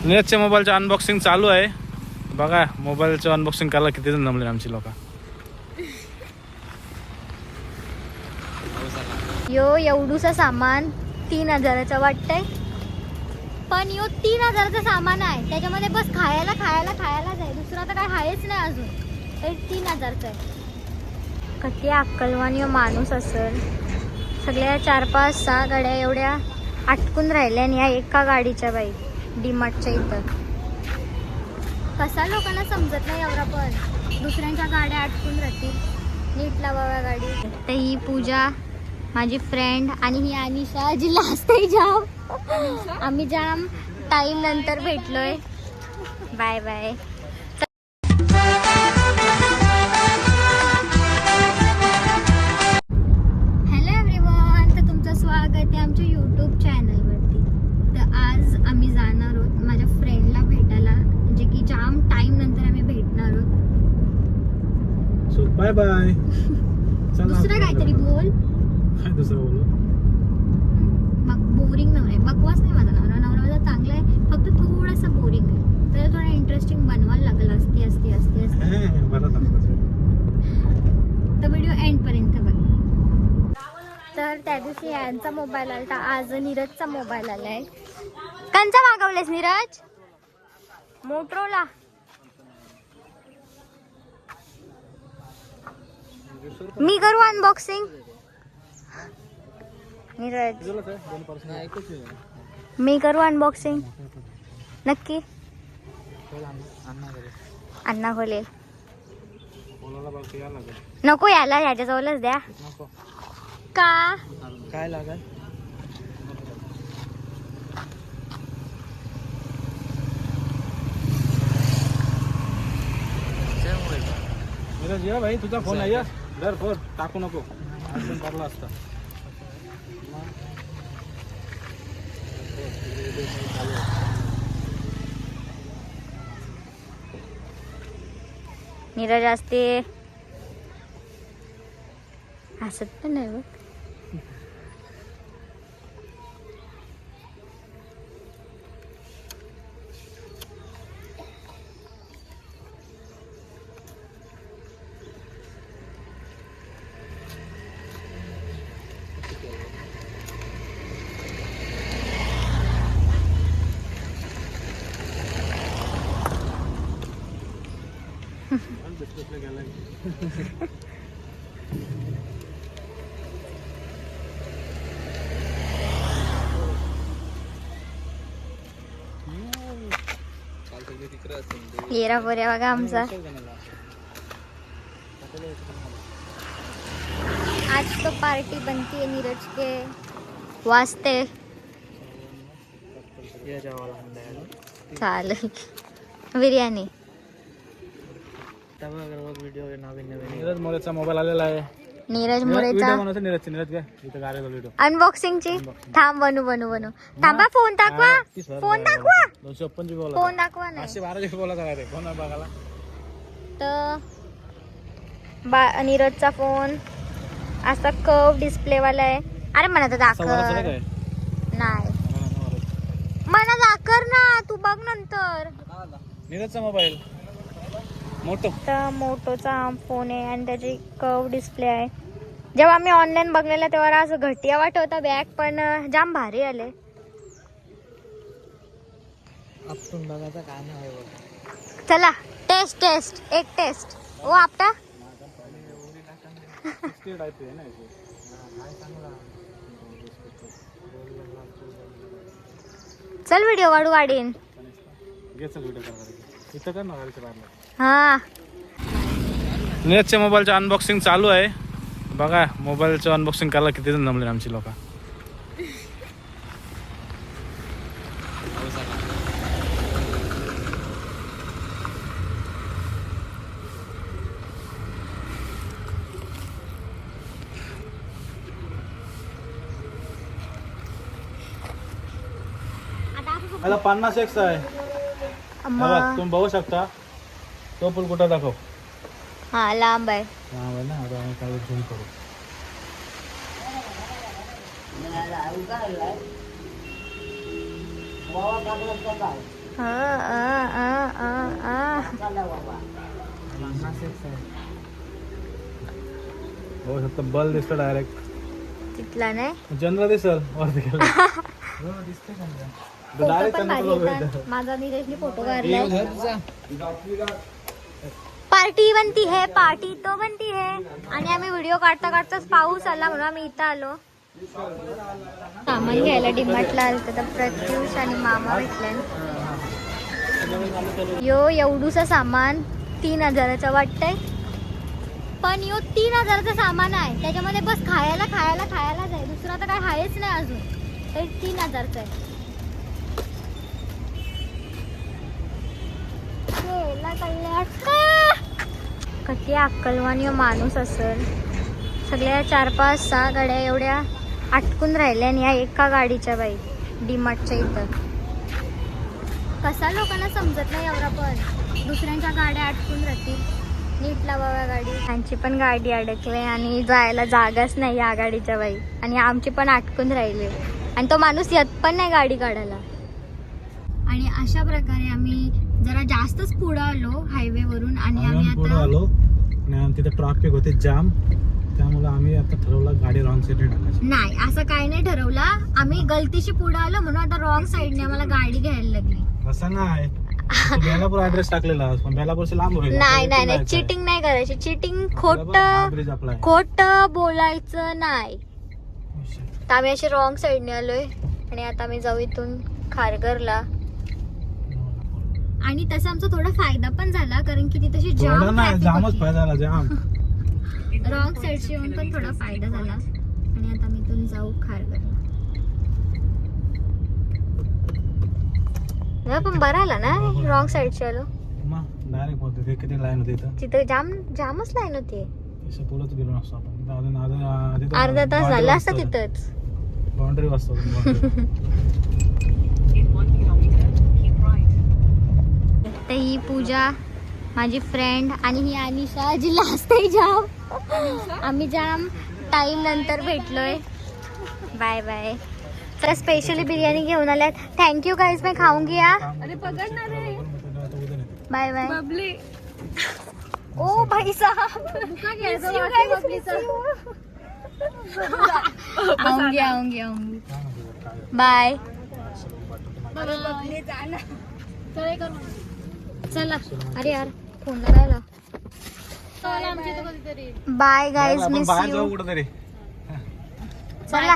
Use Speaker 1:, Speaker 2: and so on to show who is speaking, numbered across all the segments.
Speaker 1: नीरजच्या मोबाईलचं अनबॉक्सिंग चालू आहे बघा. मोबाईलचं अनबॉक्सिंग करायला किती जण जमले आमची लोक.
Speaker 2: यो एवढूसा सामान 3000चा वाटतंय, पण यो 3000चं सामान आहे. त्याच्यामध्ये बस खायला आहे, दुसरा तर काय आहेच नाही अजून. हे 3000चं आहे. किती अक्कलवान यो माणूस असेल. सगळ्या 4, 5, 6 गाड्या एवढ्या अटकून राहिल्या आणि या एका गाडीच्या बाई डीमार्टच्या इथं. कसा लोकांना समजत नाही एवढा, पण दुसऱ्यांच्या गाड्या अटकून राहतील. नीट लावाव्या गाडी. तर ही पूजा माझी फ्रेंड आणि ही अनिशा जी लास्ट आहे जाम. आम्ही जाम टाईम नंतर भेटलोय. Bye bye. हॅलो एव्हरीवन, तर तुमचं स्वागत आहे आमच्या यूट्यूब चॅनलवरती. तर आज आम्ही जाणार आहोत माझ्या फ्रेंडला भेटायला, जे की जाम टाईम नंतर आम्ही भेटणार आहोत.
Speaker 1: So bye bye.
Speaker 2: दुसरं काहीतरी बोल.
Speaker 1: काय दुसरं बोलू?
Speaker 2: मग बोरिंग नवरा आहे, बकवास नाही माझा नवरा. नवरा माझा चांगला आहे, फक्त थोडासा बोरिंग आहे. तर थोडा इंटरेस्टिंग बनवायला लागलं. असते तर व्हिडिओ एंड पर्यंत बघ. तर त्या दिवशी यांचा मोबाईल आला, आज नीरजचा मोबाईल आलाय. कंचा मागवलेस नीरज? मोटरोला. मी करू अनबॉक्सिंग? नीरज मी करू अनबॉक्सिंग नक्की? अण्णा खोलेल. नको याला, ह्याच्याजवळच द्या. का
Speaker 1: काय लागेल? नीरज ये भाई, तुझा फोन आहे. दर फोन टाकू नको, अजून करला असता.
Speaker 2: नीरज असते हसत पण नाही बघ. येरा पोऱ्या बघा आमचा. आज तो पार्टी बनती है नीरज के वास्ते. चालेल. बिर्याणी.
Speaker 1: नीरज मोरेचा मोबाईल आलेला आहे.
Speaker 2: नीरज मोरेचा अनबॉक्सिंगची. थांब बनू. थांबा, फोन दाखवा. फोन दाखवा नाही तर नीरजचा फोन असा कर्व डिस्प्ले वाला आहे. अरे मला तर दाखव. नाही मला दाखव ना, तू बघ नंतर.
Speaker 1: नीरजचा मोबाईल
Speaker 2: मोटोचा फोन आहे आणि त्याची कर्व डिस्प्ले आहे. जेव्हा आम्ही ऑनलाईन बघलेला तेव्हा असं घटिया वाटत होता बॅग, पण जाम भारी आले.
Speaker 1: आपण बघायचा काय नाही.
Speaker 2: चला टेस्ट एक टेस्ट. ओ आपटा चल व्हिडिओ वाढीन. हा,
Speaker 1: नीरजच्या मोबाईलचं अनबॉक्सिंग चालू आहे बघा. मोबाईलचं अनबॉक्सिंग करायला किती जण जमले आमची लोक. आता 50x आहे. तुम्ही बघू शकता. तो पूल कुठं दाखव.
Speaker 2: हा लांब आहे.
Speaker 1: ना, आता आम्ही काय झूम करू. हो फक्त बल दिसतो डायरेक्ट.
Speaker 2: तिथला नाही
Speaker 1: चंद्र दिसल वरती गेला.
Speaker 2: फोटो
Speaker 1: डायरेक्ट
Speaker 2: पण भारी
Speaker 1: चंद्र
Speaker 2: येतात. माझा नीरजने फोटो काढलाय. पार्टी बनती है, पार्टी तो बनती है. आणि आम्ही व्हिडिओ काढता काढताच पाऊस आला म्हणून आम्ही इथं आलो सामान घ्यायला. डिमार्टला आलं तर प्रत्युष आणि मामा भेटले. यो एवढूसा सामान 3000चं वाटतंय, पण यो 3000चं सामान आहे. त्याच्यामध्ये बस खायला खायला खायला जाय, दुसरा तर काय आहेच नाही अजून. तर 3000चं आहे. कधी अक्कलवान यो माणूस असेल. सगळ्या 4-5-6 गाड्या एवढ्या अटकून राहिल्या आणि या एका गाडीच्या बाई डीमार्टच्या इथं. कसा लोकांना समजत नाही एवढा, पण दुसऱ्यांच्या गाड्या अटकून राहतील. नीट लावाव्या गाडी. त्यांची पण गाडी अडकले आणि जायला जागाच नाही या गाडीच्या बाई. आणि आमची पण अटकून राहिले आणि तो माणूस येत पण नाही गाडी काढायला. आणि अशा प्रकारे आम्ही जरा जास्तच पुढे आलो हायवे वरून. आणि आम्ही
Speaker 1: पुढे
Speaker 2: आता
Speaker 1: आलो आणि तिथे ट्रॅफिक होते जाम, त्यामुळे आम्ही आता ठरवलं गाडी रॉंग साईडने टाकायची.
Speaker 2: नाही, असं काही नाही ठरवलं. आम्ही गलतीशी पुढे आलो म्हणून आता रॉंग साईडने आम्हाला गाडी घ्यायला लागली.
Speaker 1: असं नाही, बेलापूर ऍड्रेस टाकलेला पण बेलापूरचे लांब होईल.
Speaker 2: नाही नाही नाही, चिटिंग नाही करायची. चिटिंग खोट बोलायचं नाही. तर आम्ही अशी रॉंग साईडने आलोय आणि आता आम्ही जाऊ इथून खारघरला. आणि तसा आमचा थोडा फायदा पण झाला, कारण की तिथे
Speaker 1: जामच फायदा झाला. जाम
Speaker 2: रॉंग साईडशी येऊन पण थोडा फायदा झाला. आणि आता आम्ही इथून जाऊ खारघरला. पण बरं आला ना रॉंग साईडची आलो.
Speaker 1: डायरेक्ट होते किती लाईन होती
Speaker 2: तिथं जामच लाईन होती.
Speaker 1: पुढंच गेलो नसतो आपण.
Speaker 2: अर्धा तास झाला असता तिथंच.
Speaker 1: बाउंड्री वाजतो.
Speaker 2: तर ही पूजा माझी फ्रेंड आणि ही अनिशा जी लास्ट आहे जाम. आम्ही जाम टाइम नंतर भेटलोय. Bye bye. तर स्पेशली बिर्याणी घेऊन आल्यात. थँक्यू गाईज, मैं खाऊंगी. अरे पकडणार आहे. Bye bye. ओ भाई साहब, आऊंगी. बाय. चला. अरे यार फोन लगायला. Bye guys, miss you. चला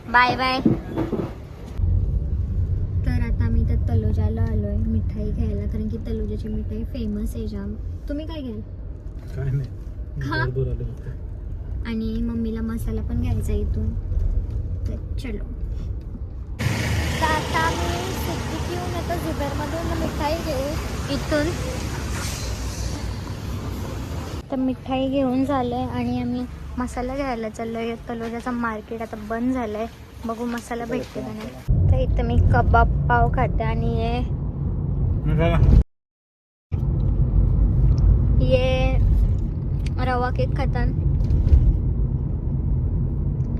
Speaker 2: बाय बाय. तर आता आम्ही तर तलोजाला आलोय मिठाई घ्यायला, कारण की तलोजाची मिठाई फेमस आहे जाम. तुम्ही काय घ्याल?
Speaker 1: काय नाही,
Speaker 2: आणि मम्मीला मसाला पण घ्यायचा इथून. तर चलो. तर आता आम्ही सिद्धी घेऊन येतो झुबेरमधून मिठाई घेऊ इथून. तर मिठाई घेऊन झालंय आणि आम्ही मसाला घ्यायला चाललोय. तलोजाचा मार्केट आता बंद झालंय. बघू मसाला भेटते का नाही. तर इथं मी कबाब पाव खाते आणि ये रवा केक खातात.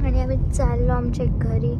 Speaker 2: आणि आम्ही चाललो आमच्या घरी.